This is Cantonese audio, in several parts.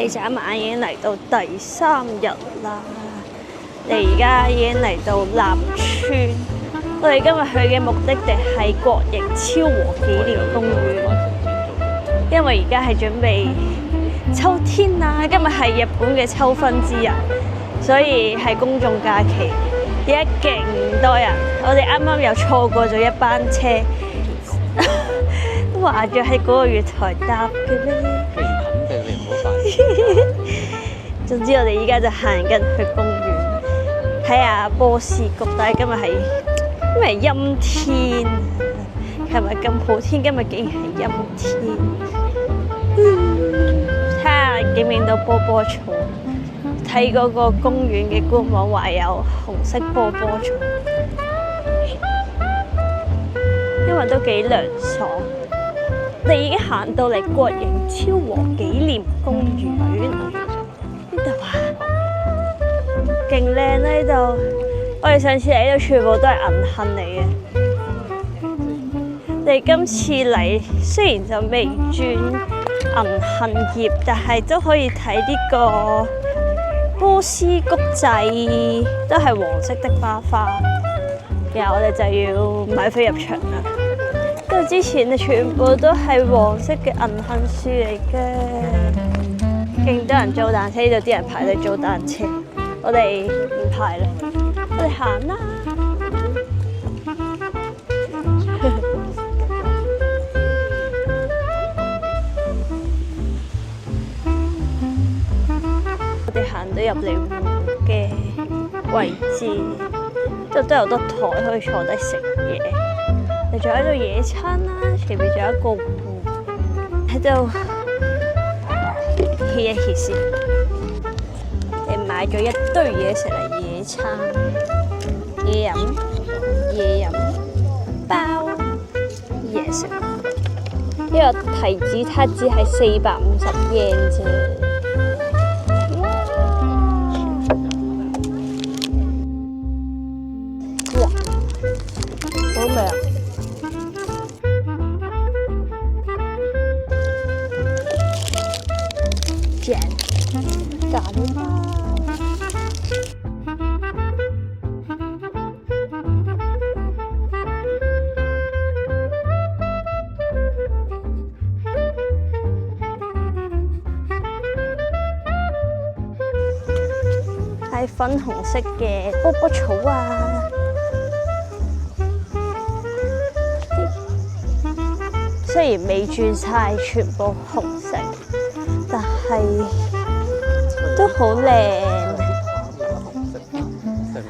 你眨眼已經嚟到第3日啦，你而家已經嚟到立村。我哋今日去嘅目的地係國營昭和紀念公園，因為而家係準備秋天啦，今日係日本嘅秋分之日，所以係公眾假期，而家勁多人。我哋啱啱又錯過咗一班車，都話咗喺嗰個月台搭嘅咩？你唔肯定，你唔好快。總之我哋依家就行緊去公園睇下波斯菊，但係今日係陰天，琴日咁好天，今日竟然係陰天。睇下見唔見到波波草？睇嗰個公園嘅官網話有紅色波波草，因為都幾涼爽。你已經行到嚟國營昭和紀念公園呢度啊，勁靚呢度。我哋上次嚟呢度全部都係銀杏嚟嘅。你今次嚟雖然就未轉銀杏葉，但係都可以睇呢個波斯菊仔，都係黃色的花。然後我哋就要買飛入場啦。因為之前全部都係黃色嘅銀杏樹嚟嘅，勁多人租單車，呢度啲人排隊租單車。我哋唔排啦，我哋行啦。我哋行到入嚟湖嘅位置，度都有得台可以坐低食嘢。你仲喺度野餐啦，前面仲有一個湖喺度歇一歇先。你買咗一堆嘢食嚟野餐，嘢飲包嘢食。呢個提子撻只係450 yen 啫。哇！好味啊！正咖喱包。係粉紅色嘅波波草啊！雖然未轉晒全部紅色，但係都好靚，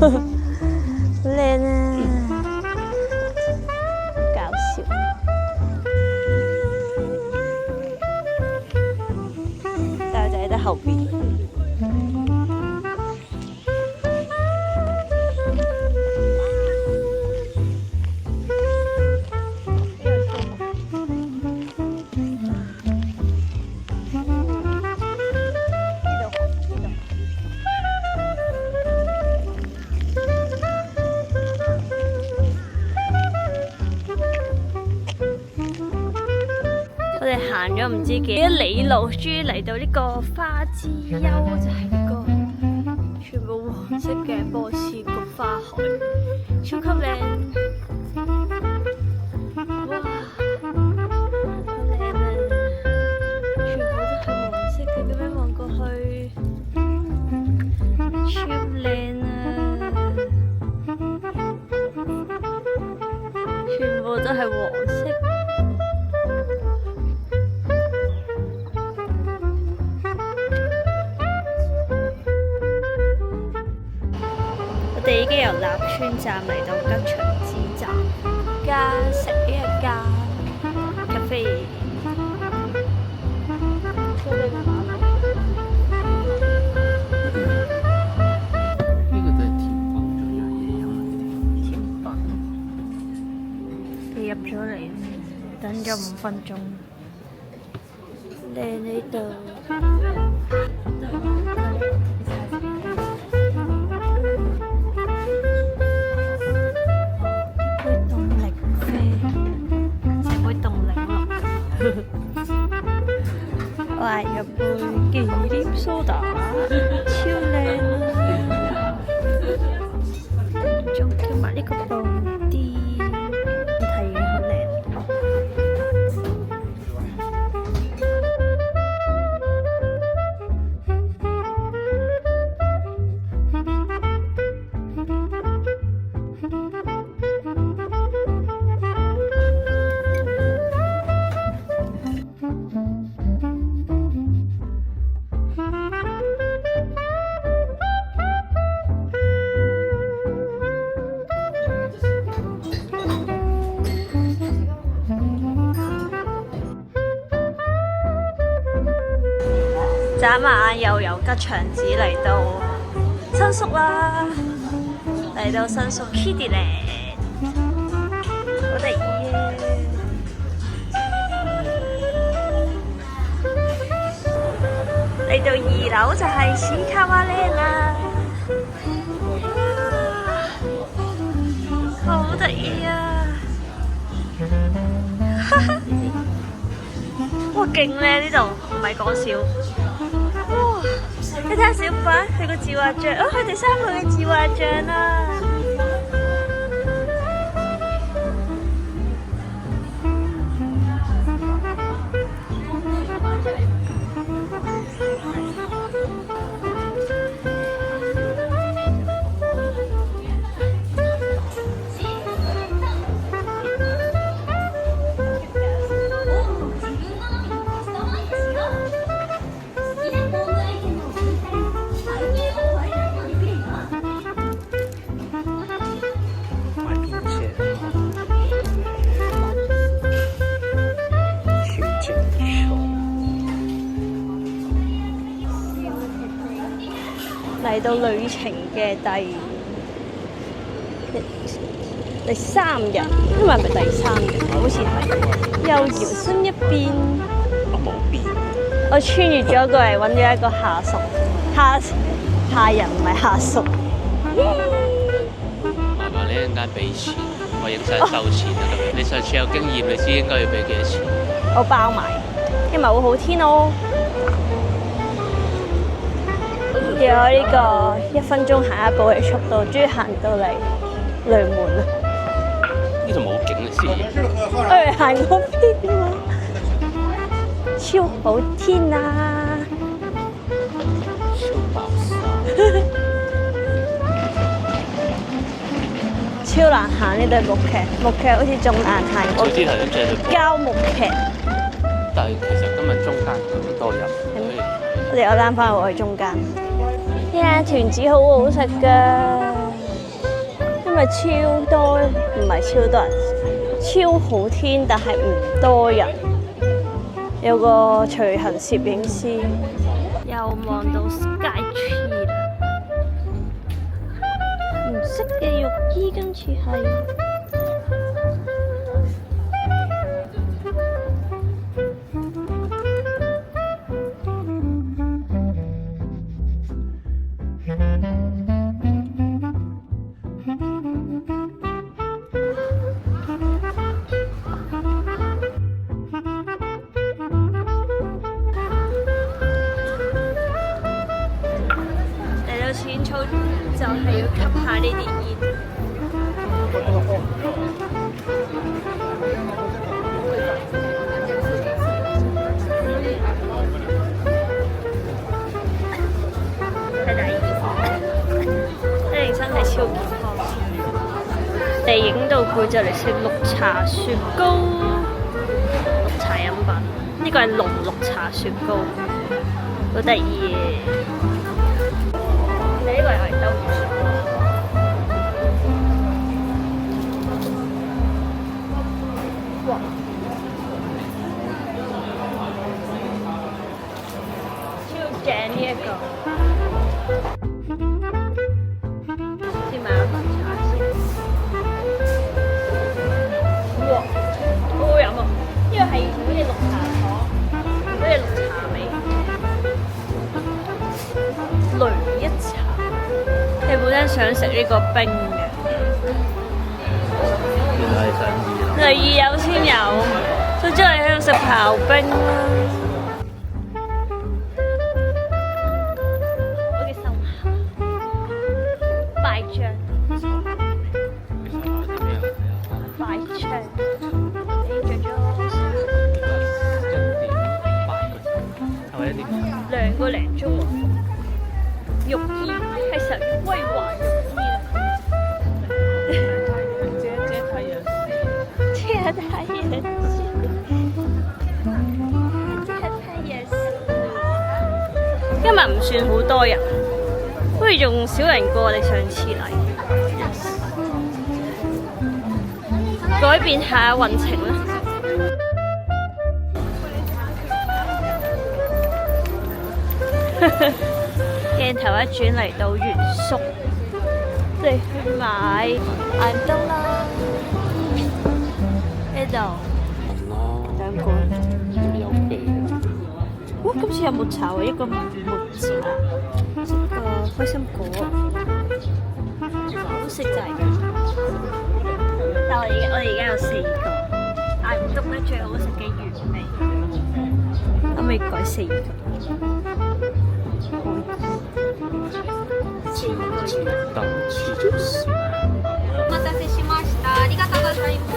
好靚啊！搞笑，但係就喺得後邊。我哋行咗唔知幾多里路，終於嚟到呢個花之丘，就係呢個全部黃色嘅波斯菊花海，超級靚！哇，好靚啊！全部都係黃色嘅，咁樣望過去，超靚啊！全部都係黃色。我哋已經由立川站嚟到吉祥寺站，而家食呢一間咖啡。呢個都係甜品，仲有嘢飲啊！甜品，你入咗嚟，等咗5分鐘，靚呢度。買咗杯忌廉蘇打，超靚啊！仲叫埋呢個布啲，睇嘢好靚。眨下眼又由吉祥寺嚟到新宿啦，嚟到新宿 Kiddieland， 好得意啊！嚟到2樓就係史卡瓦靚啦，好得意啊！哇，勁靚呢度，唔係講笑。哇！你睇下小白佢個自畫像，哦，佢哋3個嘅自畫像啊！嚟到旅程嘅第3日，因為係咪第3日？好似係。又搖身一變，我冇變。我穿越咗過嚟揾咗一個下屬，下人唔係下屬。麻煩你一陣間俾錢，我影相收錢啊！咁你上次有經驗，你知應該要俾幾多錢？我包埋，因為會好天哦。有呢個1分鐘行一步嘅速度，終於行到嚟雷門啦！呢度冇景你先。我哋行嗰邊啊，超好天啊！超爆晒！超難行呢對木屐，木屐好似仲難行過早啲頭先借對波，膠木屐。但係其實今日中間咁多人，我哋有攬翻我去中間。呀，團子好好食㗎，因為超多，唔係超多人，超好天，但係唔多人。有個隨行攝影師，又望到 Sky Tree 啦。唔識嘅浴衣今次係。淺草就係要吸下呢啲煙。睇第2，睇身體超健康。地影到佢就嚟食綠茶雪糕，綠茶飲品。呢個係濃綠茶雪糕，好得意嘅。你呢個又係兜住雪糕。哇！超正呢一個。先買綠茶先。哇！好好飲啊！呢個係好似綠茶糖，好似綠茶味。雷一茶。你本身想食呢個冰嘅，原來係想嚟有先有，佢真係喺度食刨冰啦。貴一點。2個零鐘喎。浴衣係神威華浴衣。遮太陽。遮太陽。今日唔算好多人，不如仲少人過我哋上次嚟。改變下運程啦。鏡頭一轉嚟到原宿，嚟去買眼燈啦。呢度2個。有鼻。哇！今次有抹茶喎，一個抹茶，一個開心果，好食就係嘅。但我哋而家有4個，眼篤咧最好食嘅原味，可唔可以改4個當期就是お待たせしました。ありがとうございます。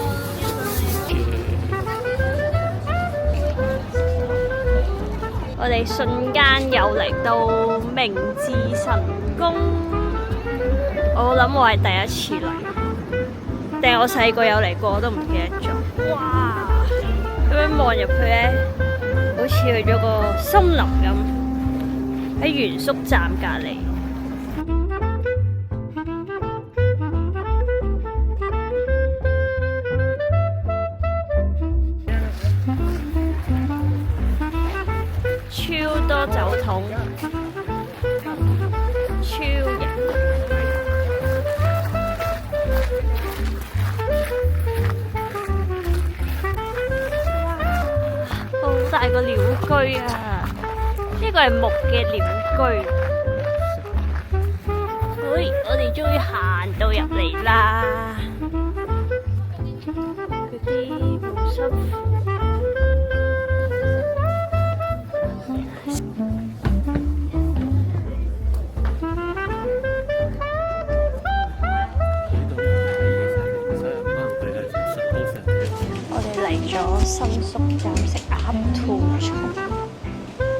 我哋瞬間又嚟到明治神宮，我諗我係第一次嚟，定係我細個有嚟過我都唔記得咗。哇！咁樣望入去咧，好似去咗個森林咁，喺原宿站隔離。超多酒桶，超型！好大個鳥居啊！呢個係木嘅鳥居。我哋終於行到入嚟啦！嗰啲好辛苦。新宿站食鴨兔涌，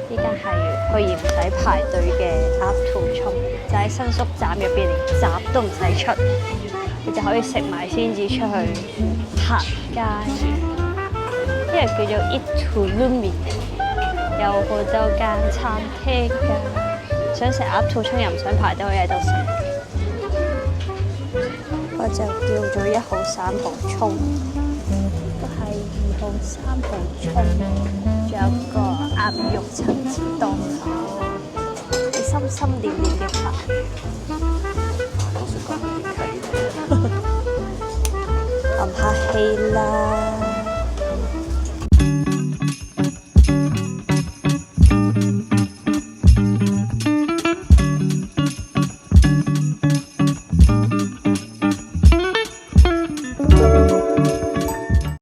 呢間係可以唔使排隊嘅鴨兔涌，就喺新宿站入邊，連閘都唔使出，你就可以食埋先至出去行街。呢個叫做 Itulumi， 有好多間餐廳㗎，想食鴨兔涌又唔想排隊，可以喺度食。我就叫咗1號3號涌。3號涌，仲有個鴨肉親子檔口，你心心念念嘅飯。唔客氣啦。